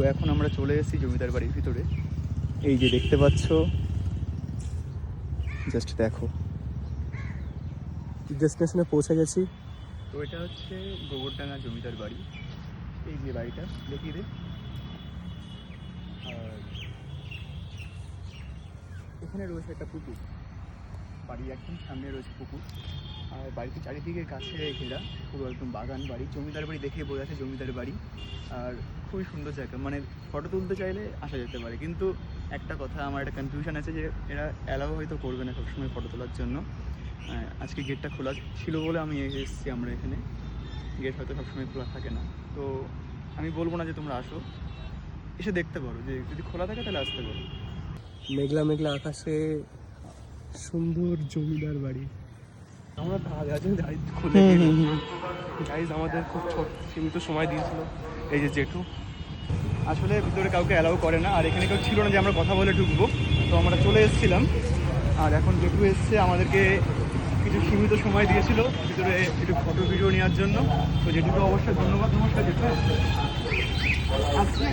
তো এখন আমরা চলে এসেছি জমিদার বাড়ির ভিতরে। এই যে দেখতে পাচ্ছ, জাস্ট দেখো, ডেস্টিনেশনে পৌঁছে গেছি। তো এটা হচ্ছে গোবরডাঙ্গা জমিদার বাড়ি। এই যে বাড়িটা দেখিয়ে দে। আর এখানে রয়েছে একটা পুকুর, বাড়ির একদম সামনে রয়েছে পুকুর। আর বাড়িতে চারিদিকে গাছে ঘেরা, পুরো একদম বাগান বাড়ি। জমিদার বাড়ি দেখে বোঝা যাচ্ছে জমিদার বাড়ি। আর খুবই সুন্দর জায়গা, মানে ফটো তুলতে চাইলে আসা যেতে পারে। কিন্তু একটা কথা, আমার একটা কনফিউশন আছে যে এরা অ্যালাউ হয়তো করবে না সবসময় ফটো তোলার জন্য। আজকে গেটটা খোলা ছিল বলে আমি এসেছি। আমরা এখানে গেট হয়তো সবসময় খোলা থাকে না, তো আমি বলবো না যে তোমরা আসো, এসে দেখতে পারো। যে যদি খোলা থাকে তাহলে আসতে পারো। মেঘলা মেঘলা আকাশে সুন্দর জমিদার বাড়ি। আমরা খুলে গাইজ আমাদের খুব সীমিত সময় দিয়েছিল এই যে জেঠু। আসলে ভিতরে কাউকে অ্যালাউ করে না, আর এখানে কেউ ছিল না যে আমরা কথা বলে ঢুকবো, তো আমরা চলে এসেছিলাম। আর এখন জেঠু এসছে, আমাদেরকে কিছু সীমিত সময় দিয়েছিল ভিতরে একটু ফটো ভিডিও নেওয়ার জন্য। তো জেঠুকে অবশ্যই ধন্যবাদ। নমস্কার জেঠু। আজকে